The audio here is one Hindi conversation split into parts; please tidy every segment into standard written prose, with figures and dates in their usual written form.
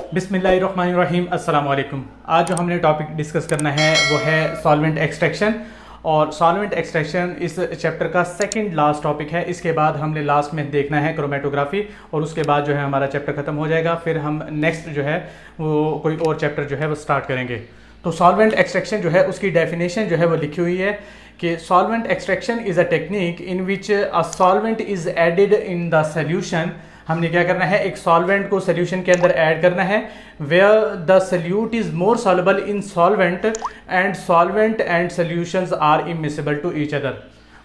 बिस्मिल्लाहिर्रहमानिर्रहीम अस्सलाम वालेकुम। आज जो हमने टॉपिक डिस्कस करना है वो है सॉल्वेंट एक्सट्रैक्शन। और सॉल्वेंट एक्सट्रैक्शन इस चैप्टर का सेकंड लास्ट टॉपिक है। इसके बाद हमने लास्ट में देखना है क्रोमेटोग्राफी और उसके बाद जो है हमारा चैप्टर ख़त्म हो जाएगा। फिर हम नेक्स्ट जो है वो कोई और चैप्टर जो है वो स्टार्ट करेंगे। तो सॉल्वेंट एक्सट्रैक्शन जो है उसकी डेफिनेशन जो है वो लिखी हुई है कि solvent extraction is a technique in which a solvent is added in the solution. हमने क्या करना है, एक सॉल्वेंट को सोल्यूशन के अंदर ऐड करना है where the solute is more soluble in solvent and solutions are immiscible to each other.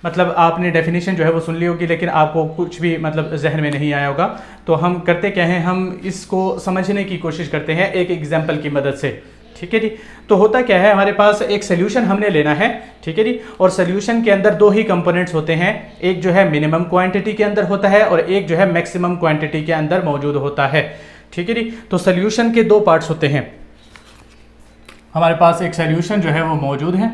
मतलब आपने डेफिनेशन जो है वो सुन ली होगी, लेकिन आपको कुछ भी मतलब जहन में नहीं आया होगा। तो हम करते क्या हैं, हम इसको समझने की कोशिश करते हैं एक एग्जाम्पल की मदद से। ठीक है जी। तो होता क्या है, हमारे पास एक सोल्यूशन हमने लेना है, ठीक है जी। और सोल्यूशन के अंदर दो ही कंपोनेंट्स होते हैं, एक जो है मिनिमम क्वांटिटी के अंदर होता है और एक जो है मैक्सिमम क्वांटिटी के अंदर मौजूद होता है। ठीक है जी। तो सोल्यूशन के दो पार्ट्स होते हैं। हमारे पास एक सोल्यूशन जो है वो मौजूद है,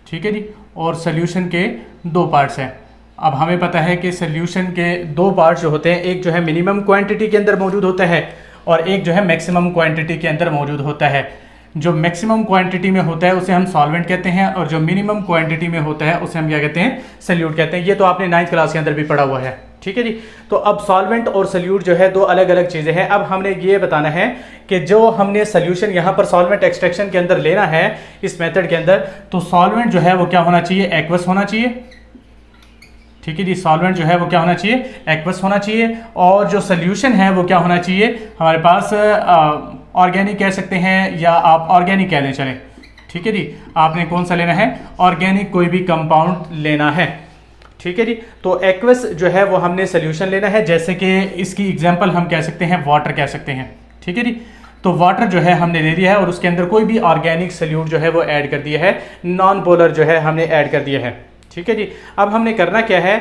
ठीक है जी, और सोल्यूशन के दो पार्ट्स हैं। अब हमें पता है कि सोल्यूशन के दो पार्ट्स जो होते हैं, एक जो है मिनिमम क्वांटिटी के अंदर मौजूद होता है और एक जो है मैक्सिमम क्वांटिटी के अंदर मौजूद होता है। जो मैक्सिमम क्वांटिटी में होता है उसे हम सॉल्वेंट कहते हैं और जो मिनिमम क्वांटिटी में होता है उसे हम क्या कहते हैं, सोल्यूट कहते हैं। ये तो आपने 9th क्लास के अंदर भी पढ़ा हुआ है, ठीक है जी। तो अब सॉल्वेंट और सोल्यूट जो है दो अलग अलग चीज़ें हैं। अब हमने ये बताना है कि जो हमने सोल्यूशन यहाँ पर सॉल्वेंट एक्सट्रैक्शन के अंदर लेना है इस मेथड के अंदर, तो सॉल्वेंट जो है वो क्या होना चाहिए, एक्वस होना चाहिए। ठीक है जी। सॉल्वेंट जो है वो क्या होना चाहिए, एक्वस होना चाहिए। और जो सोल्यूशन है वो क्या होना चाहिए, हमारे पास ऑर्गेनिक कह सकते हैं या आप ऑर्गेनिक कह लें, चलें। ठीक है जी। आपने कौन सा लेना है, ऑर्गेनिक कोई भी कंपाउंड लेना है, ठीक है जी। तो एक्वस जो है वो हमने सोल्यूशन लेना है, जैसे कि इसकी एग्जांपल हम कह सकते हैं वाटर कह सकते हैं, ठीक है जी। तो वाटर जो है हमने ले लिया है और उसके अंदर कोई भी ऑर्गेनिक सोल्यूट जो है वो ऐड कर दिया है, नॉन पोलर जो है हमने ऐड कर दिया है, ठीक है जी। अब हमने करना क्या है,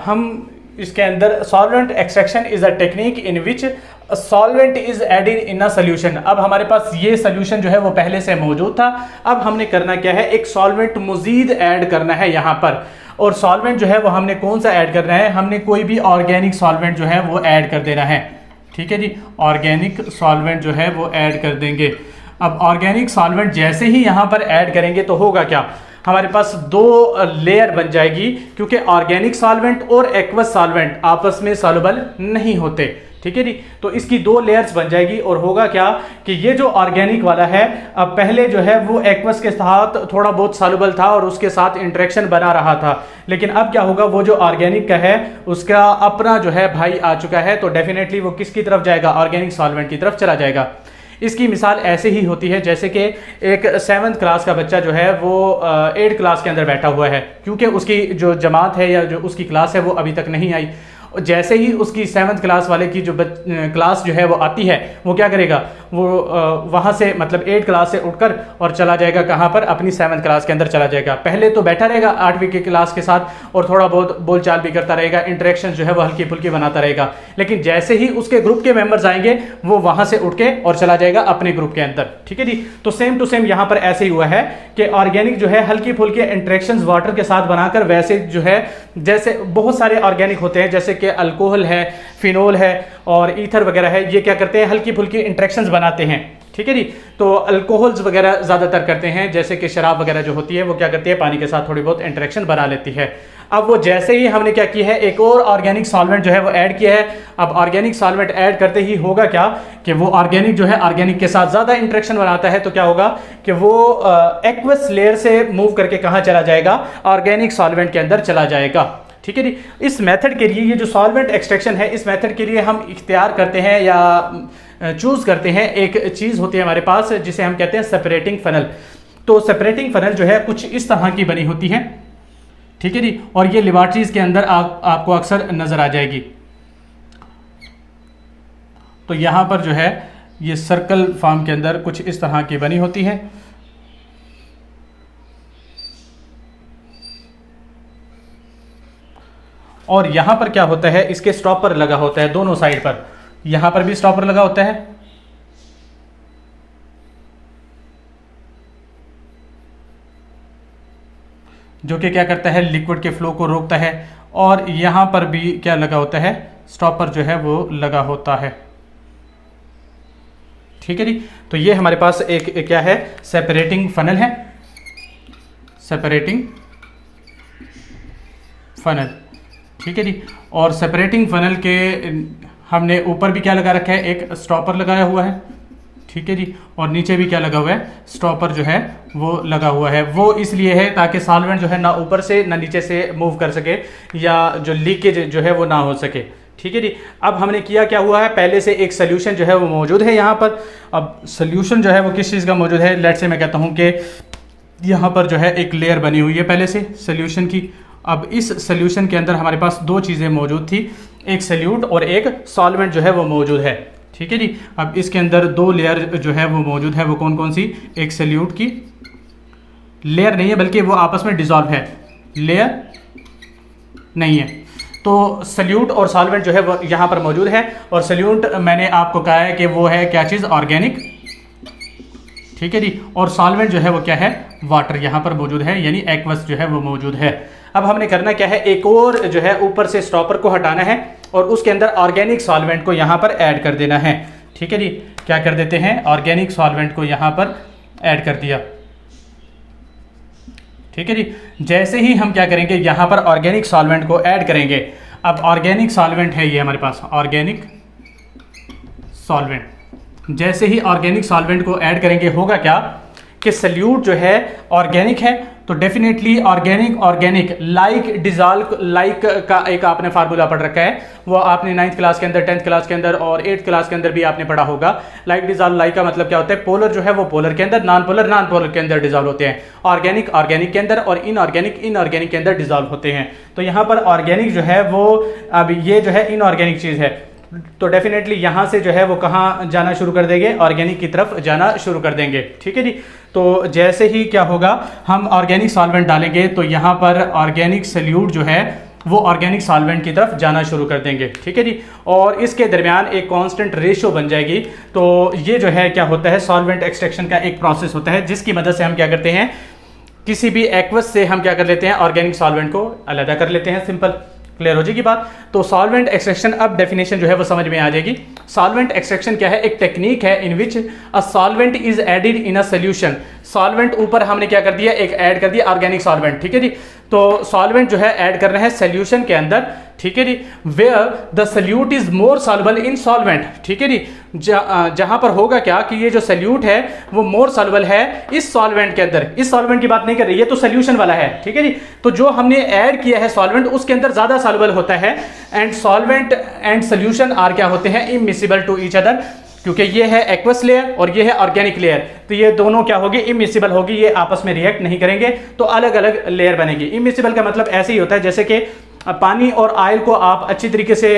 हम इसके अंदर solvent extraction is a technique in which solvent is added in a solution. अब हमारे पास ये सोल्यूशन जो है वो पहले से मौजूद था। अब हमने करना क्या है, एक सॉल्वेंट मजीद ऐड करना है यहाँ पर। और सॉल्वेंट जो है वो हमने कौन सा ऐड करना है, हमने कोई भी ऑर्गेनिक सॉल्वेंट जो है वो ऐड कर देना है, ठीक है जी। ऑर्गेनिक सॉल्वेंट जो है वो ऐड कर देंगे। अब ऑर्गेनिक सॉल्वेंट जैसे ही यहाँ पर ऐड करेंगे तो होगा क्या, हमारे पास दो लेयर बन जाएगी, क्योंकि ऑर्गेनिक सॉल्वेंट और एक्वस सॉल्वेंट आपस में सॉल्युबल नहीं होते, ठीक है जी। तो इसकी दो लेयर्स बन जाएगी और होगा क्या कि ये जो ऑर्गेनिक वाला है, अब पहले जो है वो एक्वस के साथ थोड़ा बहुत सॉल्युबल था और उसके साथ इंटरेक्शन बना रहा था, लेकिन अब क्या होगा, वो जो ऑर्गेनिक का है उसका अपना जो है भाई आ चुका है, तो डेफिनेटली वो किसकी तरफ जाएगा, ऑर्गेनिक सॉल्वेंट की तरफ चला जाएगा। इसकी मिसाल ऐसे ही होती है जैसे कि एक 7th क्लास का बच्चा जो है वो 8th क्लास के अंदर बैठा हुआ है, क्योंकि उसकी जो जमात है या जो उसकी क्लास है वो अभी तक नहीं आई। जैसे ही उसकी 7th क्लास वाले की जो क्लास जो है वो आती है, वो क्या करेगा, वो वहाँ से मतलब 8th क्लास से उठकर और चला जाएगा कहाँ पर, अपनी 7th क्लास के अंदर चला जाएगा। पहले तो बैठा रहेगा 8वीं की क्लास के साथ और थोड़ा बहुत बोलचाल भी करता रहेगा, इंटरेक्शन जो है वो हल्की फुल्की बनाता रहेगा, लेकिन जैसे ही उसके ग्रुप के मेंबर्स आएंगे वो वहाँ से उठ के और चला जाएगा अपने ग्रुप के अंदर, ठीक है जी। तो सेम टू सेम यहाँ पर ऐसे ही हुआ है कि ऑर्गेनिक जो है हल्की फुल्की इंटरेक्शंस वाटर के साथ बनाकर, वैसे जो है जैसे बहुत सारे ऑर्गेनिक होते हैं जैसे कि अल्कोहल है, फिनोल है और ईथर वगैरह है, ये क्या करते हैं, हल्की फुल्की इंटरेक्शंस बनाते हैं, ठीक है जी। तो अल्कोहल्स वगैरह ज़्यादातर करते हैं, जैसे कि शराब वगैरह जो होती है वो क्या करती है, पानी के साथ थोड़ी बहुत इंटरेक्शन बना लेती है। अब वो जैसे ही हमने क्या किया है, एक और ऑर्गेनिक सॉल्वेंट जो है वो ऐड किया है। अब ऑर्गेनिक सॉल्वेंट ऐड करते ही होगा क्या कि वो ऑर्गेनिक जो है ऑर्गेनिक के साथ ज़्यादा इंटरेक्शन बनाता है, तो क्या होगा कि वो एक्वस लेयर से मूव करके कहाँ चला जाएगा, ऑर्गेनिक सॉल्वेंट के अंदर चला जाएगा, ठीक है जी। इस मेथड के लिए, ये जो सॉल्वेंट एक्सट्रैक्शन है, इस मेथड के लिए हम इख्तियार करते हैं या चूज करते हैं, एक चीज़ होती है हमारे पास जिसे हम कहते हैं सेपरेटिंग फनल। तो सेपरेटिंग फनल जो है कुछ इस तरह की बनी होती है, ठीक है जी। और ये लेबॉरेटरीज के अंदर आपको अक्सर नजर आ जाएगी। तो यहाँ पर जो है ये सर्कल फॉर्म के अंदर कुछ इस तरह की बनी होती है। और यहाँ पर क्या होता है, इसके स्टॉपर लगा होता है दोनों साइड पर, यहाँ पर भी स्टॉपर लगा होता है, जो कि क्या करता है, लिक्विड के फ्लो को रोकता है। और यहाँ पर भी क्या लगा होता है, स्टॉपर जो है वो लगा होता है। ठीक है जी। तो ये हमारे पास एक क्या है, सेपरेटिंग फनल है, सेपरेटिंग फनल, ठीक है जी। और सेपरेटिंग फनल के हमने ऊपर भी क्या लगा रखा है, एक स्टॉपर लगाया हुआ है, ठीक है जी। और नीचे भी क्या लगा हुआ है, स्टॉपर जो है वो लगा हुआ है। वो इसलिए है ताकि सॉल्वेंट जो है ना ऊपर से ना नीचे से मूव कर सके, या जो लीकेज जो है वो ना हो सके, ठीक है जी। अब हमने किया क्या हुआ है, पहले से एक सोल्यूशन जो है वो मौजूद है यहाँ पर। अब सोल्यूशन जो है वो किस चीज़ का मौजूद है, लेट से मैं कहता हूँ कि यहाँ पर जो है एक लेयर बनी हुई है पहले से सोल्यूशन की। अब इस सोल्यूशन के अंदर हमारे पास दो चीज़ें मौजूद थी, एक सल्यूट और एक सॉल्वेंट जो है वो मौजूद है, ठीक है जी। अब इसके अंदर दो लेयर जो है वो मौजूद है, वो कौन कौन सी, एक सल्यूट की लेयर नहीं है बल्कि वो आपस में डिसॉल्व है, लेयर नहीं है। तो सल्यूट और सॉल्वेंट जो है वो यहाँ पर मौजूद है। और सल्यूट मैंने आपको कहा है कि वो है क्या चीज़, ऑर्गेनिक, ठीक है जी। और सॉल्वेंट जो है वो क्या है, वाटर यहाँ पर मौजूद है, यानी एक्वस जो है वो मौजूद है। अब हमने करना क्या है, एक और जो है ऊपर से स्टॉपर को हटाना है और उसके अंदर ऑर्गेनिक सॉल्वेंट को यहाँ पर ऐड कर देना है, ठीक है जी। क्या कर देते हैं, ऑर्गेनिक सॉल्वेंट को यहाँ पर ऐड कर दिया, ठीक है जी। जैसे ही हम क्या करेंगे, यहाँ पर ऑर्गेनिक सॉल्वेंट को ऐड करेंगे। अब ऑर्गेनिक सॉल्वेंट है ये हमारे पास, ऑर्गेनिक सॉल्वेंट। जैसे ही ऑर्गेनिक सॉल्वेंट को ऐड करेंगे होगा क्या कि सल्यूट जो है ऑर्गेनिक है, तो definitely organic like dissolve, like का एक आपने फार्मूला पढ़ रखा है, वो आपने 9th क्लास के अंदर, 10th क्लास के अंदर और 8th क्लास के अंदर भी आपने पढ़ा होगा। लाइक डिजॉल्व, लाइक का मतलब क्या होता है, पोलर जो है वो पोलर के अंदर, नॉन पोलर के अंदर डिजॉल्व होते हैं, ऑर्गेनिक के अंदर और इनऑर्गेनिक के अंदर डिजॉल्व होते हैं। तो यहाँ पर ऑर्गेनिक जो है वो, अब ये जो है इनऑर्गेनिक चीज़ है, तो डेफिनेटली यहाँ से जो है वो कहाँ जाना शुरू कर देंगे, ऑर्गेनिक की तरफ जाना शुरू कर देंगे, ठीक है जी। तो जैसे ही क्या होगा, हम ऑर्गेनिक सॉल्वेंट डालेंगे तो यहाँ पर ऑर्गेनिक सल्यूट जो है वो ऑर्गेनिक सॉल्वेंट की तरफ जाना शुरू कर देंगे, ठीक है जी। और इसके दरमियान एक कांस्टेंट रेशियो बन जाएगी। तो ये जो है क्या होता है, सॉल्वेंट एक्सट्रैक्शन का एक प्रोसेस होता है, जिसकी मदद से हम क्या करते हैं, किसी भी एक्वस से हम क्या कर लेते हैं, ऑर्गेनिक सॉल्वेंट को अलग कर लेते हैं। सिंपल, क्लियर हो जाएगी बात। तो सॉल्वेंट एक्सट्रैक्शन, अब डेफिनेशन जो है वो समझ में आ जाएगी। सॉल्वेंट एक्सट्रैक्शन क्या है, एक टेक्निक है in which a solvent is added in a solution. Solvent ऊपर हमने क्या कर दिया, एक ऐड कर दिया ऑर्गेनिक सॉल्वेंट, ठीक है जी। तो सॉल्वेंट जो है ऐड कर रहे हैं सोल्यूशन के अंदर, ठीक है जी। Where the solute is more soluble in solvent, ठीक है जी। जहां पर होगा क्या कि ये जो सल्यूट है वो मोर सॉल्युबल है इस सॉल्वेंट के अंदर। इस सॉल्वेंट की बात नहीं कर रही है, तो सोल्यूशन वाला है, ठीक है जी। तो जो हमने ऐड किया है सॉल्वेंट, उसके अंदर ज्यादा सॉल्युबल होता है। And solvent and solution are क्या होते हैं, इमिसिबल टू ईच अदर, क्योंकि ये है एक्वस लेयर और ये है ऑर्गेनिक लेयर। तो ये दोनों क्या होगी, इमिसिबल होगी, ये आपस में रिएक्ट नहीं करेंगे, तो अलग अलग लेयर बनेगी। इमिसिबल का मतलब ऐसे ही होता है जैसे कि पानी और ऑयल को आप अच्छी तरीके से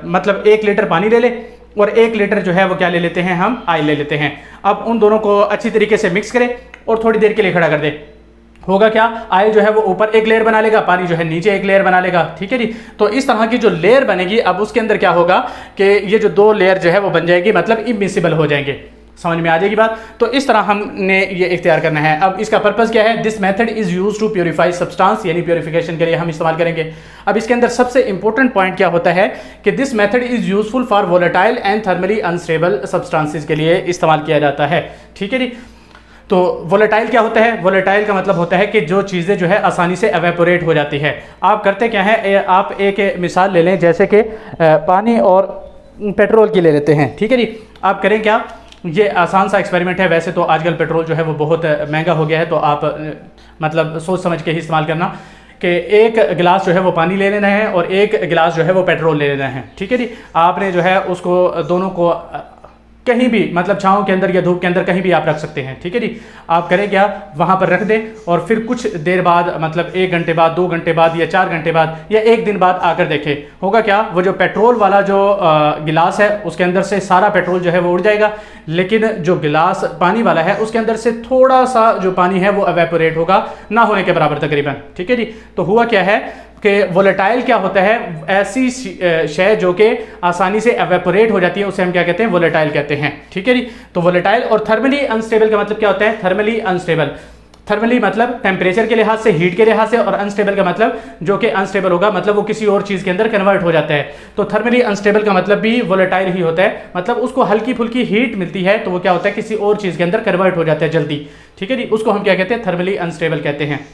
मतलब 1 लीटर पानी ले ले और 1 लीटर जो है वो क्या ले लेते हैं, हम ऑयल ले लेते हैं। अब उन दोनों को अच्छी तरीके से मिक्स करें और थोड़ी देर के लिए खड़ा कर दे, होगा क्या, ऑयल जो है वो ऊपर एक लेयर बना लेगा, पानी जो है नीचे एक लेयर बना लेगा, ठीक है जी। तो इस तरह की जो लेयर बनेगी, अब उसके अंदर क्या होगा कि ये जो 2 लेयर जो है वो बन जाएगी, मतलब इमिसिबल हो जाएंगे। समझ में आ जाएगी बात। तो इस तरह हमने ये इख्तियार करना है। अब इसका पर्पस क्या है, this method is use to purify substance, यानी प्योरीफिकेशन के लिए हम इस्तेमाल करेंगे। अब इसके अंदर सबसे इंपॉर्टेंट पॉइंट क्या होता है कि this method is useful for volatile and thermally unstable substances के लिए इस्तेमाल किया जाता है, ठीक है जी। तो वोलेटाइल क्या होता है, वोलेटाइल का मतलब होता है कि जो चीज़ें जो है आसानी से एवेपोरेट हो जाती है। आप करते क्या है, आप एक मिसाल ले लें, जैसे कि पानी और पेट्रोल की ले लेते हैं, ठीक है जी। आप करें क्या, ये आसान सा एक्सपेरिमेंट है। वैसे तो आजकल पेट्रोल जो है वो बहुत महंगा हो गया है, तो आप मतलब सोच समझ के ही इस्तेमाल करना कि एक गिलास जो है वो पानी ले लेना है और एक गिलास जो है वो पेट्रोल ले लेना है, ठीक है जी। आपने जो है उसको दोनों को कहीं भी, मतलब छांव के अंदर या धूप के अंदर कहीं भी आप रख सकते हैं, ठीक है जी। आप करें क्या, वहां पर रख दें और फिर कुछ देर बाद, मतलब 1 घंटे बाद, 2 घंटे बाद या 4 घंटे बाद या 1 दिन बाद आकर देखें, होगा क्या, वो जो पेट्रोल वाला जो गिलास है उसके अंदर से सारा पेट्रोल जो है वो उड़ जाएगा, लेकिन जो गिलास पानी वाला है उसके अंदर से थोड़ा सा जो पानी है वो एवेपोरेट होगा, ना होने के बराबर तकरीबन, ठीक है जी। तो हुआ क्या है कि वोलेटाइल क्या होता है, ऐसी शय जो कि आसानी से एवेपोरेट हो जाती है, उसे हम क्या कहते हैं, वोलेटाइल कहते हैं, ठीक है जी। तो वोलेटाइल और थर्मली अनस्टेबल का मतलब क्या होता है, थर्मली अनस्टेबल। थर्मली मतलब टेम्परेचर के लिहाज से, हीट के लिहाज से, और अनस्टेबल का मतलब जो कि अनस्टेबल होगा मतलब वो किसी और चीज़ के अंदर कन्वर्ट हो जाता है। तो थर्मली अनस्टेबल का मतलब भी वोलेटाइल ही होता है, मतलब उसको हल्की फुल्की हीट मिलती है तो वो क्या होता है, किसी और चीज़ के अंदर कन्वर्ट हो जाता है जल्दी। ठीक है जी, उसको हम क्या कहते हैं, थर्मली अनस्टेबल कहते हैं।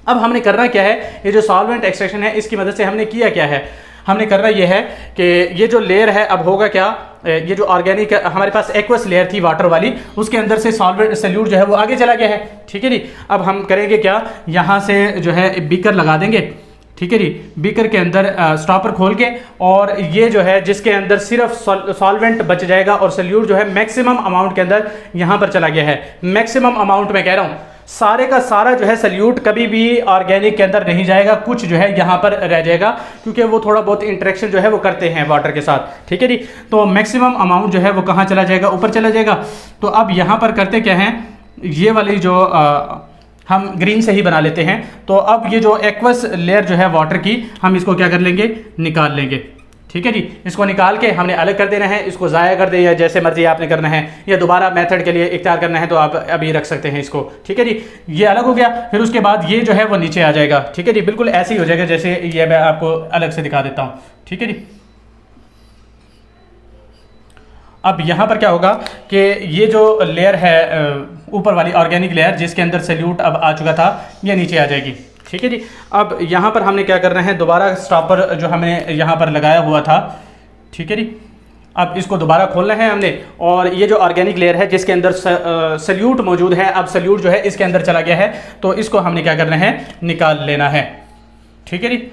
अब हमने करना क्या है, ये जो सॉल्वेंट एक्सट्रैक्शन है इसकी मदद से हमने किया क्या है, हमने करना ये है कि ये जो लेयर है अब होगा क्या, ये जो ऑर्गेनिक हमारे पास एक्वस लेयर थी वाटर वाली, उसके अंदर से सॉल्वेंट सल्यूट जो है वो आगे चला गया है। ठीक है जी, अब हम करेंगे क्या, यहाँ से जो है बीकर लगा देंगे। ठीक है जी, बीकर के अंदर स्टॉपर खोल के, और ये जो है जिसके अंदर सिर्फ सॉल्वेंट बच जाएगा और सल्यूट जो है मैक्सिमम अमाउंट के अंदर यहाँ पर चला गया है। मैक्सिमम अमाउंट में कह रहा हूँ, सारे का सारा जो है सल्यूट कभी भी ऑर्गेनिक के अंदर नहीं जाएगा, कुछ जो है यहाँ पर रह जाएगा क्योंकि वो थोड़ा बहुत इंटरेक्शन जो है वो करते हैं वाटर के साथ। ठीक है जी, तो मैक्सिमम अमाउंट जो है वो कहाँ चला जाएगा, ऊपर चला जाएगा। तो अब यहाँ पर करते क्या है, ये वाली जो हम ग्रीन से ही बना लेते हैं। तो अब ये जो एक्वस लेयर जो है वाटर की, हम इसको क्या कर लेंगे, निकाल लेंगे। ठीक है जी, इसको निकाल के हमने अलग कर देना है, इसको ज़ाया कर दे या जैसे मर्जी आपने करना है, या दोबारा मेथड के लिए इख्तियार करना है तो आप अभी रख सकते हैं इसको। ठीक है जी, ये अलग हो गया। फिर उसके बाद ये जो है वो नीचे आ जाएगा। ठीक है जी, बिल्कुल ऐसे ही हो जाएगा जैसे ये मैं आपको अलग से दिखा देता हूँ। ठीक है जी, अब यहाँ पर क्या होगा कि ये जो लेयर है ऊपर वाली ऑर्गेनिक लेयर जिसके अंदर सल्यूट अब आ चुका था, ये नीचे आ जाएगी। ठीक है जी, अब यहाँ पर हमने क्या करना है, दोबारा स्टॉपर जो हमने यहाँ पर लगाया हुआ था, ठीक है जी, अब इसको दोबारा खोलना है हमने, और ये जो ऑर्गेनिक लेयर है जिसके अंदर सल्यूट मौजूद है, अब सल्यूट जो है इसके अंदर चला गया है, तो इसको हमने क्या करना है, निकाल लेना है। ठीक है जी,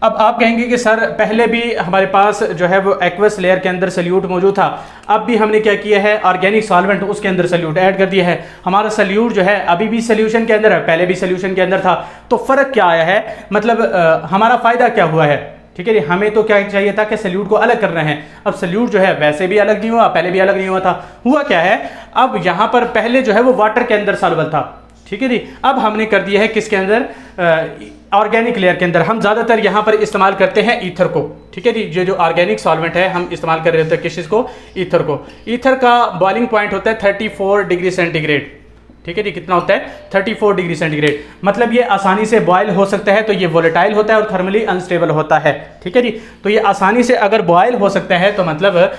अब आप कहेंगे कि सर पहले भी हमारे पास जो है वो एक्वस लेयर के अंदर सल्यूट मौजूद था, अब भी हमने क्या किया है, ऑर्गेनिक सॉल्वेंट उसके अंदर सल्यूट ऐड कर दिया है। हमारा सल्यूट जो है अभी भी सल्यूशन के अंदर है, पहले भी सल्यूशन के अंदर था, तो फ़र्क क्या आया है, मतलब हमारा फ़ायदा क्या हुआ है। ठीक है जी, हमें तो क्या चाहिए था कि सल्यूट को अलग करना है। अब सल्यूट जो है वैसे भी अलग नहीं हुआ, पहले भी अलग नहीं हुआ था, हुआ क्या है, अब यहाँ पर पहले जो है वो वाटर के अंदर सॉल्वल था। ठीक है जी, अब हमने कर दिया है किसके अंदर, ऑर्गेनिक लेयर के अंदर। हम ज़्यादातर यहाँ पर इस्तेमाल करते हैं ईथर को। ठीक है जी, ये जो ऑर्गेनिक सॉल्वेंट है हम इस्तेमाल कर रहे होते हैं किस चीज़ को, ईथर को। ईथर का बॉइलिंग पॉइंट होता है 34 डिग्री सेंटीग्रेड। ठीक है जी, कितना होता है, 34 डिग्री सेंटीग्रेड, मतलब ये आसानी से बॉयल हो सकता है, तो ये वोलेटाइल होता है और थर्मली अनस्टेबल होता है। ठीक है जी, तो ये आसानी से अगर बॉयल हो सकता है तो मतलब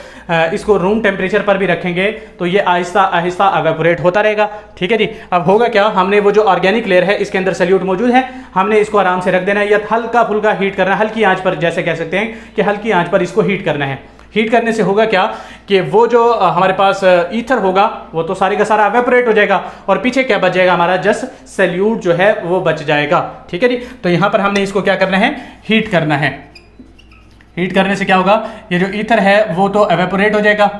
इसको रूम टेम्परेचर पर भी रखेंगे तो ये आहिस्ता आहिस्ता एवेपोरेट होता रहेगा। ठीक है जी, अब होगा क्या, हमने वो जो ऑर्गेनिक लेयर है इसके अंदर सल्यूट मौजूद है, हमने इसको आराम से रख देना है, या हल्का फुल्का हीट करना है, हल्की आंच पर, जैसे कह सकते हैं कि हल्की आंच पर इसको हीट करना है। हीट करने से होगा क्या कि वो जो हमारे पास ईथर होगा वो तो सारे का सारा एवेपोरेट हो जाएगा, और पीछे क्या बच जाएगा, हमारा जस्ट सल्यूट जो है वो बच जाएगा। ठीक है जी, तो यहाँ पर हमने इसको क्या करना है, हीट करना है। हीट करने से क्या होगा, ये जो ईथर है वो तो एवेपोरेट हो जाएगा,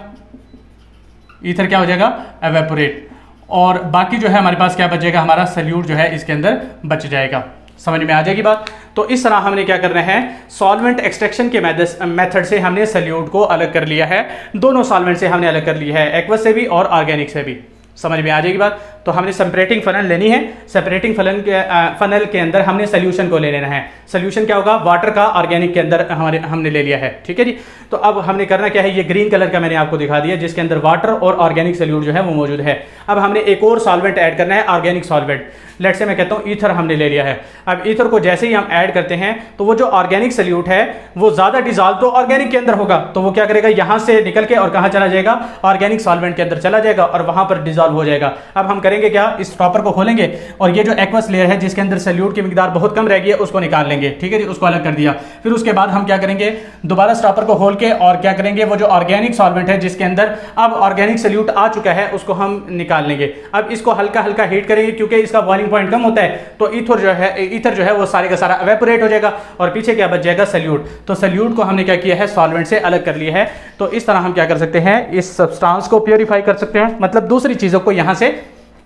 ईथर क्या हो जाएगा, एवेपोरेट, और बाकी जो है हमारे पास क्या बच जाएगा, हमारा सल्यूट जो है इसके अंदर बच जाएगा। समझ में आ जाएगी बात। तो इस तरह हमने क्या करना है, सॉल्वेंट एक्सट्रैक्शन के मेथड से हमने सल्यूट को अलग कर लिया है, दोनों सॉल्वेंट से हमने अलग कर लिया है, एक्वस से भी और ऑर्गेनिक से भी। समझ में आ जाएगी बात। तो हमने सेपरेटिंग फनल लेनी है, सेपरेटिंग फनल के अंदर हमने सोल्यूशन को ले लेना है। सोल्यूशन क्या होगा, वाटर का ऑर्गेनिक के अंदर हमने ले लिया है। ठीक है जी, तो अब हमने करना क्या है, ये ग्रीन कलर का मैंने आपको दिखा दिया जिसके अंदर वाटर और ऑर्गेनिक सल्यूट जो है वो मौजूद है। अब हमने एक और सॉल्वेंट ऐड करना है, ऑर्गेनिक सॉल्वेंट, लेट से मैं कहता हूँ ईथर हमने ले लिया है। अब ईथर को जैसे ही हम ऐड करते हैं तो वो जो ऑर्गेनिक सल्यूट है वो ज़्यादा डिजॉल्व तो ऑर्गेनिक के अंदर होगा, तो वो क्या करेगा, यहाँ से निकल के और कहाँ चला जाएगा, ऑर्गेनिक सॉल्वेंट के अंदर चला जाएगा और वहाँ पर डिजॉल्व हो जाएगा। अब हम करेंगे क्या, इस स्टॉपर को खोलेंगे और ये जो एक्वस लेयर है जिसके अंदर सल्यूट की मिकदार बहुत कम रह गई है उसको निकाल लेंगे। ठीक है जी, उसको अलग कर दिया। फिर उसके बाद हम क्या करेंगे, दोबारा स्टॉपर को खोल के और क्या करेंगे, वो जो ऑर्गेनिक सॉल्वेंट है जिसके अंदर अब ऑर्गेनिक सल्यूट आ चुका है उसको हम निकाल लेंगे। अब इसको हल्का हल्का हीट करेंगे क्योंकि इसका बॉइलिंग पॉइंट कम होता है, तो ईथर जो है वो सारे का सारा एवेपोरेट हो जाएगा और पीछे क्या बच जाएगा, सल्यूट। तो सल्यूट को हमने क्या किया है, सॉल्वेंट से अलग कर लिया है। तो इस तरह हम क्या कर सकते हैं, इस सब्सटेंस को प्योरीफाई कर सकते हैं, मतलब दूसरी चीज़ों को यहाँ से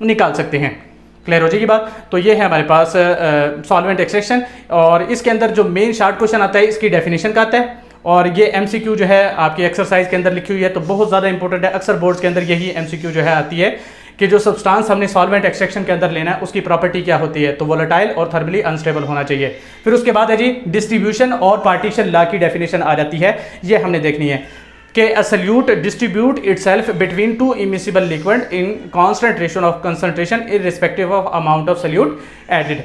निकाल सकते हैं। क्लियर हो जाएगी बात। तो ये है हमारे पास सॉल्वेंट एक्सट्रैक्शन, और इसके अंदर जो मेन शॉर्ट क्वेश्चन आता है इसकी डेफिनेशन का आता है, और ये एमसीक्यू जो है आपकी एक्सरसाइज के अंदर लिखी हुई है, तो बहुत ज़्यादा इंपॉर्टेंट है। अक्सर बोर्ड्स के अंदर यही एमसीक्यू जो है आती है कि जो सब्सटेंस हमने सॉल्वेंट एक्सट्रैक्शन के अंदर लेना है उसकी प्रॉपर्टी क्या होती है, तो वोलेटाइल और थर्मली अनस्टेबल होना चाहिए। फिर उसके बाद है जी डिस्ट्रीब्यूशन और पार्टीशन लॉ की डेफिनेशन आ जाती है, ये हमने देखनी है। कि a solute distribute itself between two immiscible liquid in constant ratio of concentration irrespective of amount of solute added।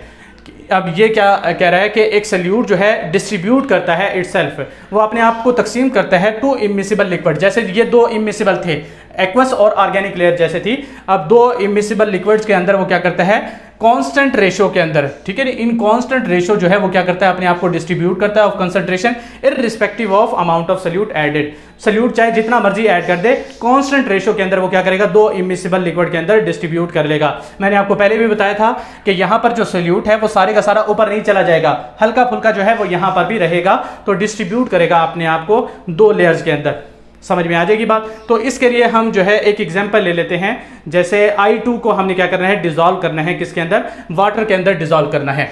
अब ये क्या कह रहा है कि एक सल्यूट जो है डिस्ट्रीब्यूट करता है इटसेल्फ, वो अपने आप को तकसीम करता है टू इमिसिबल लिक्विड। जैसे ये दो इमिसिबल थे, एक्वस और ऑर्गेनिक लेयर जैसे थी, अब दो इमिसिबल लिक्विड्स के अंदर वो क्या करता है, कांस्टेंट रेशो के अंदर, ठीक है, इन कांस्टेंट रेशो जो है वो क्या करता है, अपने आप को डिस्ट्रीब्यूट करता है of concentration irrespective of amount of solute added. Solute चाहे जितना मर्जी ऐड कर दे, कांस्टेंट रेशो के अंदर वो क्या करेगा, दो इमिसिबल लिक्विड के अंदर डिस्ट्रीब्यूट कर लेगा। मैंने आपको पहले भी बताया था कि यहां पर जो सल्यूट है वो सारे का सारा ऊपर नहीं चला जाएगा, हल्का फुल्का जो है वो यहां पर भी रहेगा, तो डिस्ट्रीब्यूट करेगा अपने आप को दो लेयर्स के अंदर। समझ में आ जाएगी बात। तो इसके लिए हम जो है एक एग्जांपल ले लेते हैं। जैसे I2 को हमने क्या करना है, डिसॉल्व करना है, किसके अंदर, वाटर के अंदर डिसॉल्व करना है,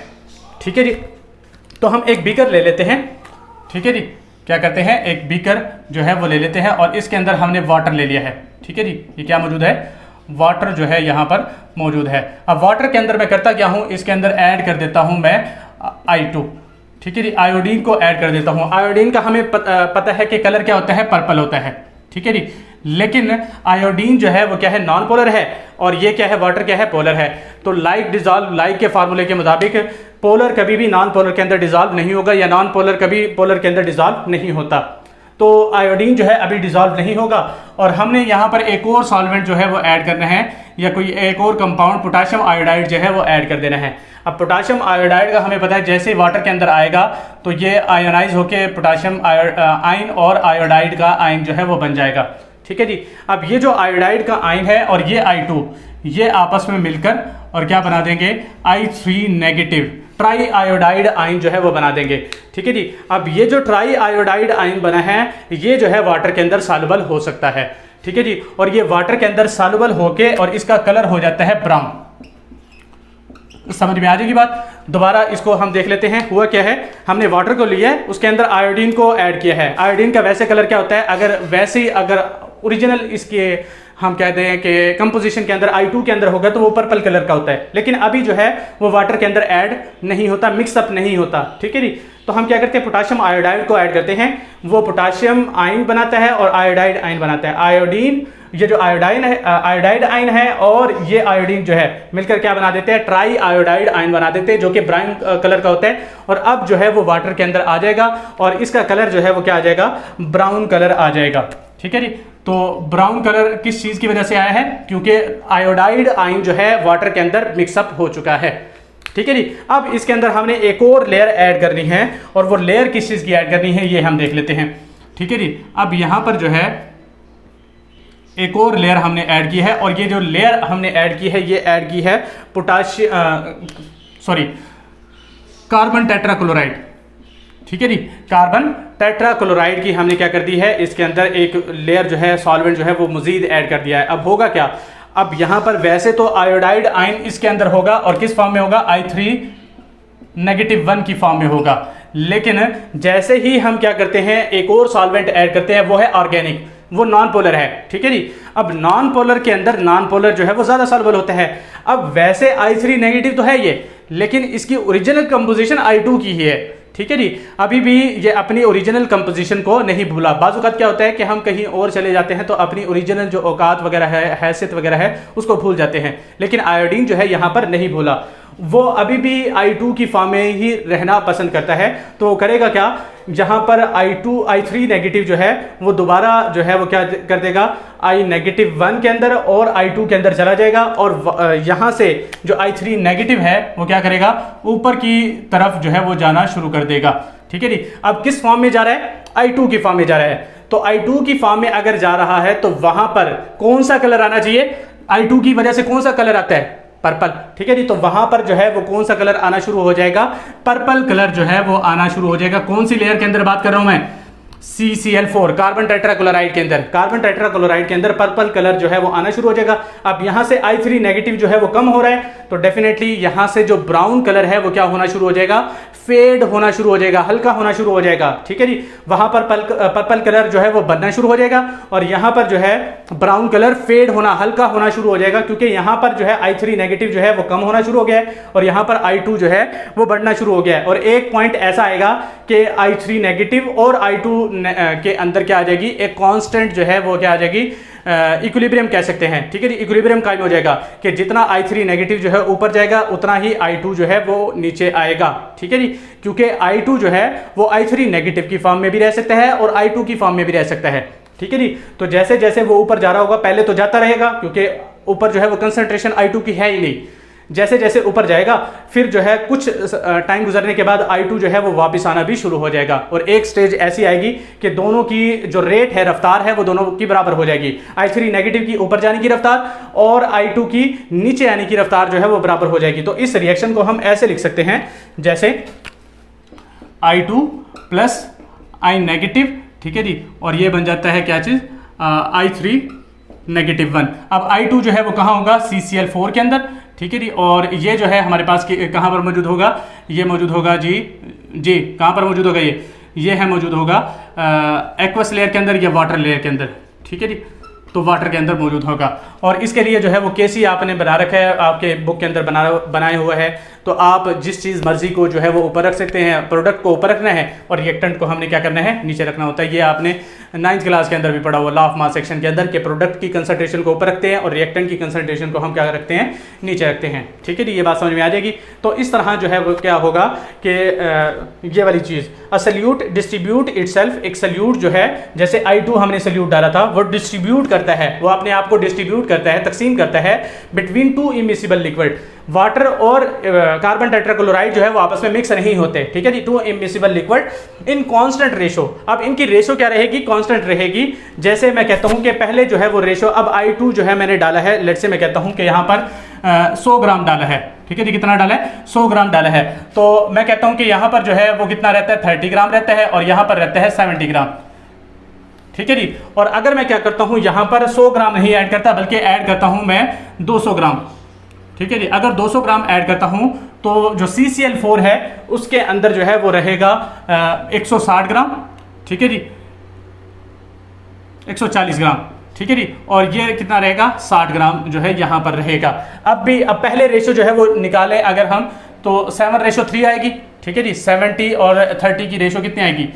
ठीक है जी। तो हम एक बीकर ले लेते हैं, ठीक है जी, क्या करते हैं, एक बीकर जो है वो ले लेते हैं और इसके अंदर हमने वाटर ले लिया है, ठीक है जी। ये क्या मौजूद है, वाटर जो है यहाँ पर मौजूद है। अब वाटर के अंदर मैं करता क्या हूँ, इसके अंदर ऐड कर देता हूँ मैं I2, ठीक है जी, आयोडीन को ऐड कर देता हूँ। आयोडीन का हमें पता है कि कलर क्या होता है, पर्पल होता है, ठीक है जी। लेकिन आयोडीन जो है वो क्या है, नॉन पोलर है, और ये क्या है, वाटर क्या है, पोलर है। तो लाइक डिजॉल्व, लाइक के फार्मूले के मुताबिक पोलर कभी भी नॉन पोलर के अंदर डिजॉल्व नहीं होगा, या नॉन पोलर कभी पोलर के अंदर डिजॉल्व नहीं होता। तो आयोडीन जो है अभी डिजॉल्व नहीं होगा, और हमने यहाँ पर एक और सॉल्वेंट जो है वो ऐड करना है, या कोई एक और कंपाउंड पोटाशियम आयोडाइड जो है वो ऐड कर देना है। अब पोटाशियम आयोडाइड का हमें पता है जैसे ही वाटर के अंदर आएगा तो ये आयोनाइज होके पोटाशियम आयन और आयोडाइड का आयन जो है वो बन जाएगा, ठीक है जी। अब ये जो आयोडाइड का आयन है और ये I2, ये आपस में मिलकर और क्या बना देंगे, I3 negative try iodide ion जो है वो बना देंगे, ठीक है जी। अब ये जो ट्राई आयोडाइड आयन बना है ये जो है वाटर के अंदर सॉल्युबल हो सकता है, ठीक है जी। और ये वाटर के अंदर सॉल्युबल होके और इसका कलर हो जाता है ब्राउन। समझ में आ जाएगी बात। दोबारा इसको हम देख लेते हैं। हुआ क्या है, हमने वाटर को लिया है, उसके अंदर आयोडीन को ऐड किया है। आयोडीन का वैसे कलर क्या होता है, अगर वैसे ही अगर ओरिजिनल इसके हम कहते हैं कि कंपोजिशन के अंदर I2 के अंदर होगा तो वो पर्पल कलर का होता है, लेकिन अभी जो है वो वाटर के अंदर ऐड नहीं होता, मिक्सअप नहीं होता, ठीक है जी। तो हम क्या करते हैं, पोटाशियम आयोडाइड को ऐड करते हैं, वो पोटाशियम आयन बनाता है और आयोडाइड आयन बनाता है। आयोडीन, ये जो आयोडाइन है, आयोडाइड आयन है, और ये आयोडीन जो है मिलकर क्या बना देते हैं, ट्राई आयोडाइड आयन बना देते हैं, जो कि ब्राउन कलर का होता है। और अब जो है वो वाटर के अंदर आ जाएगा और इसका कलर जो है वो क्या आ जाएगा, ब्राउन कलर आ जाएगा, ठीक है जी। तो ब्राउन कलर किस चीज की वजह से आया है, क्योंकि आयोडाइड आयन जो है वाटर के अंदर मिक्सअप हो चुका है, ठीक है जी। अब इसके अंदर हमने एक और लेयर ऐड करनी है, और वो लेयर किस चीज की ऐड करनी है ये हम देख लेते हैं, ठीक है जी। अब यहां पर जो है एक और लेयर हमने ऐड की है, और ये जो लेयर हमने ऐड की है ये ऐड की है कार्बन टेट्राक्लोराइड, ठीक है जी। कार्बन टेट्राक्लोराइड की हमने क्या कर दी है, इसके अंदर एक लेयर जो है सॉल्वेंट जो है वो मजीद ऐड कर दिया है। अब होगा क्या, अब यहां पर वैसे तो आयोडाइड आयन इसके अंदर होगा, और किस फॉर्म में होगा, I3 नेगेटिव 1 की फॉर्म में होगा। लेकिन जैसे ही हम क्या करते हैं, एक और सॉल्वेंट ऐड करते हैं, वो है ऑर्गेनिक, वो नॉन पोलर है, ठीक है जी। अब नॉन पोलर के अंदर नॉन पोलर जो है वो ज्यादा सॉल्युबल होता है। अब वैसे I3 नेगेटिव तो है ये, लेकिन इसकी ओरिजिनल कंपोजिशन I2 की ही है, ठीक है जी। अभी भी ये अपनी ओरिजिनल कंपोजिशन को नहीं भूला। बाज़ औक़ात क्या होता है कि हम कहीं और चले जाते हैं तो अपनी ओरिजिनल जो औकात वगैरह है, हैसियत वगैरह है, उसको भूल जाते हैं, लेकिन आयोडीन जो है यहाँ पर नहीं भूला, वो अभी भी I2 की फॉर्म में ही रहना पसंद करता है। तो करेगा क्या, जहां पर I3 नेगेटिव जो है वो दोबारा जो है वो क्या कर देगा, I-1 के अंदर और I2 के अंदर चला जाएगा, और यहां से जो I3 नेगेटिव है वो क्या करेगा, ऊपर की तरफ जो है वो जाना शुरू कर देगा, ठीक है जी। अब किस फॉर्म में जा रहा है, I2 की फॉर्म में जा रहा है। तो I2 की फॉर्म में अगर जा रहा है तो वहां पर कौन सा कलर आना चाहिए, I2 की वजह से कौन सा कलर आता है, पर्पल, ठीक है जी। तो वहां पर जो है वो कौन सा कलर आना शुरू हो जाएगा, पर्पल कलर जो है वो आना शुरू हो जाएगा। कौन सी लेयर के अंदर बात कर रहा हूं मैं, CCl4 कार्बन टेट्राक्लोराइड के अंदर, कार्बन टेट्राक्लोराइड के अंदर पर्पल कलर जो है वो आना शुरू हो जाएगा। अब यहां से I3 नेगेटिव जो है वो कम हो रहा है, तो डेफिनेटली यहां से जो ब्राउन कलर है वो क्या होना शुरू हो जाएगा, फेड होना शुरू हो जाएगा, हल्का होना शुरू हो जाएगा, ठीक है जी। वहां पर पर्पल कलर जो है वो बनना शुरू हो जाएगा, और यहां पर जो है ब्राउन कलर फेड होना, हल्का होना शुरू हो जाएगा, क्योंकि यहां पर जो है I3 नेगेटिव जो है वो कम होना शुरू हो गया है, और यहां पर I2 जो है वो बढ़ना शुरू हो गया है। और एक पॉइंट ऐसा आएगा कि I3 नेगेटिव और I2 के अंदर क्या आ जाएगी, एक कांस्टेंट जो है वो क्या आ जाएगी, इक्विलिब्रियम कह सकते हैं। ठीक है जी, इक्विलिब्रियम कायम हो जाएगा कि जितना I3 नेगेटिव जो है ऊपर जाएगा उतना ही I2 जो है वो नीचे आएगा। ठीक है जी, क्योंकि I2 जो है वो I3 नेगेटिव की फॉर्म में भी रह सकता है और I2 की फॉर्म में भी रह सकता है। ठीक है जी, तो जैसे जैसे वो ऊपर जा रहा होगा, पहले तो जाता रहेगा क्योंकि ऊपर जो है वो कंसंट्रेशन I2 की है ही नहीं। जैसे जैसे ऊपर जाएगा फिर जो है कुछ टाइम गुजरने के बाद I2 जो है वो वापस आना भी शुरू हो जाएगा और एक स्टेज ऐसी आएगी कि दोनों की जो रेट है, रफ्तार है, वो दोनों की बराबर हो जाएगी। I3 नेगेटिव की ऊपर जाने की रफ्तार और I2 की नीचे आने की रफ्तार जो है वो बराबर हो जाएगी। तो इस रिएक्शन को हम ऐसे लिख सकते हैं जैसे I2 प्लस I नेगेटिव। ठीक है जी, और ये बन जाता है क्या चीज, I3 नेगेटिव 1। अब I2 जो है वो कहाँ होगा, CCl4 के अंदर। ठीक है जी, और ये जो है हमारे पास कहाँ पर मौजूद होगा, ये मौजूद होगा जी कहाँ पर मौजूद होगा, ये है मौजूद होगा एक्वस लेयर के अंदर या वाटर लेयर के अंदर। ठीक है जी, तो वाटर के अंदर मौजूद होगा। और इसके लिए जो है वो केसी आपने बना रखा है, आपके बुक के अंदर बनाए हुआ है, तो आप जिस चीज़ मर्जी को जो है वो ऊपर रख सकते हैं। प्रोडक्ट को ऊपर रखना है और रिएक्टेंट को हमने क्या करना है, नीचे रखना होता है। ये आपने 9th क्लास के अंदर भी पढ़ा हुआ, लॉ ऑफ मास सेक्शन के अंदर, के प्रोडक्ट की कंसंट्रेशन को ऊपर रखते हैं और रिएक्टेंट की कंसंट्रेशन को हम क्या रखते हैं, नीचे रखते हैं। ठीक है जी, ये बात समझ में आ जाएगी। तो इस तरह जो है वो क्या होगा कि ये वाली चीज़, अ सल्यूट डिस्ट्रीब्यूट इटसेल्फ, एक सल्यूट जो है, जैसे I2 हमने सल्यूट डाला था, वो डिस्ट्रीब्यूट करता है, वो अपने आप को डिस्ट्रीब्यूट करता है, तकसीम करता है between two immiscible liquid. Water और कार्बन टेट्राक्लोराइड जो है वो आपस में मिक्स नहीं होते। ठीक है जी, two immiscible liquid in constant ratio. अब इनकी रेशो क्या रहेगी, कांस्टेंट रहेगी। जैसे मैं कहता हूं कि पहले जो है वो रेशो, अब I2 जो है मैंने डाला है, लेट्स से मैं कहता हूं कि यहां पर 100 ग्राम डाला है। ठीक है जी, कितना डाला है, 100 ग्राम डाला है। तो मैं कहता हूं कि यहां पर जो है वो कितना रहता है, 30 ग्राम रहता है और यहां पर रहता है 70 ग्राम। ठीक है जी, और अगर मैं क्या करता हूं, यहां पर 100 ग्राम नहीं ऐड करता बल्कि ऐड करता हूं मैं 200 ग्राम। ठीक है जी, अगर 200 ग्राम ऐड करता हूं तो जो CCl4 है उसके अंदर जो है वो रहेगा 160 ग्राम। ठीक है जी, 140 ग्राम। ठीक है जी, और ये कितना रहेगा, 60 ग्राम जो है यहां पर रहेगा। अब पहले रेशो जो है वो निकाले अगर हम, तो 7:3 आएगी। ठीक है जी, 70 और 30 की रेशो कितनी आएगी,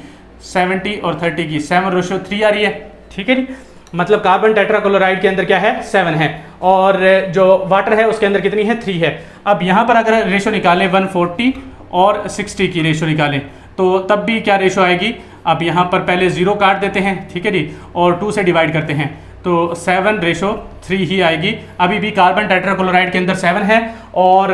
70 और 30 की 7:3 आ रही है। ठीक है जी, मतलब कार्बन टेट्राक्लोराइड के अंदर क्या है, 7 है, और जो वाटर है उसके अंदर कितनी है, 3 है। अब यहाँ पर अगर रेशो निकालें 140 और 60 की रेशो निकालें तो तब भी क्या रेशो आएगी। अब यहाँ पर पहले 0 काट देते हैं, ठीक है जी, और 2 से डिवाइड करते हैं तो 7:3 ही आएगी। अभी भी कार्बन टेट्राक्लोराइड के अंदर 7 है और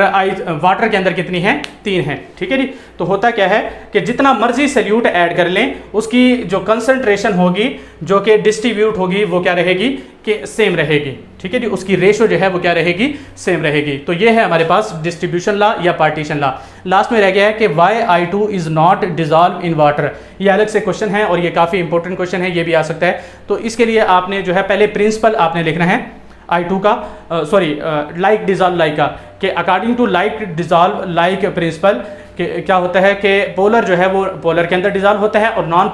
वाटर के अंदर कितनी है, 3 है। ठीक है जी, तो होता क्या है कि जितना मर्जी सल्यूट ऐड कर लें, उसकी जो कंसंट्रेशन होगी, जो कि डिस्ट्रीब्यूट होगी, वो क्या रहेगी कि सेम रहेगी। ठीक है जी, उसकी रेशो जो है वो क्या रहेगी, सेम रहेगी। तो ये है हमारे पास डिस्ट्रीब्यूशन लॉ या पार्टीशन लॉ। लास्ट में रह गया है कि why I2 is not dissolve in water. ये अलग से क्वेश्चन है और ये काफ़ी इंपॉर्टेंट क्वेश्चन है, ये भी आ सकता है। तो इसके लिए आपने जो है पहले प्रिंसिपल आपने लिखना है I2 का, लाइक डिजॉल्व लाइक का, कि according to like dissolve like principle क्या होता है कि पोलर जो है वो पोलर के अंदर डिजॉल्व होता है और नॉन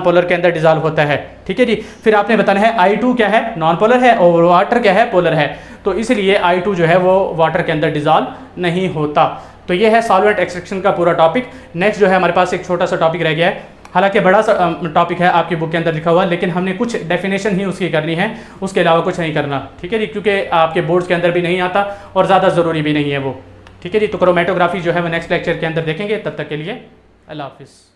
पोलर के अंदर डिजॉल्व होता है। ठीक है जी, फिर आपने बताना है I2 क्या है, नॉन पोलर है, और वाटर क्या है, पोलर है। तो इसलिए I2 जो है वो वाटर के अंदर डिजॉल्व नहीं होता। तो ये है सॉल्वेंट एक्सट्रैक्शन का पूरा टॉपिक। नेक्स्ट जो है हमारे पास एक छोटा सा टॉपिक रह गया है, हालांकि बड़ा सा टॉपिक है आपकी बुक के अंदर लिखा हुआ, लेकिन हमने कुछ डेफिनेशन ही उसकी करनी है, उसके अलावा कुछ नहीं करना। ठीक है जी, क्योंकि आपके बोर्ड्स के अंदर भी नहीं आता और ज़्यादा ज़रूरी भी नहीं है वो। ठीक है जी, तो क्रोमेटोग्राफी जो है वो नेक्स्ट लेक्चर के अंदर देखेंगे। तब तक के लिए अल्लाह हाफिज़।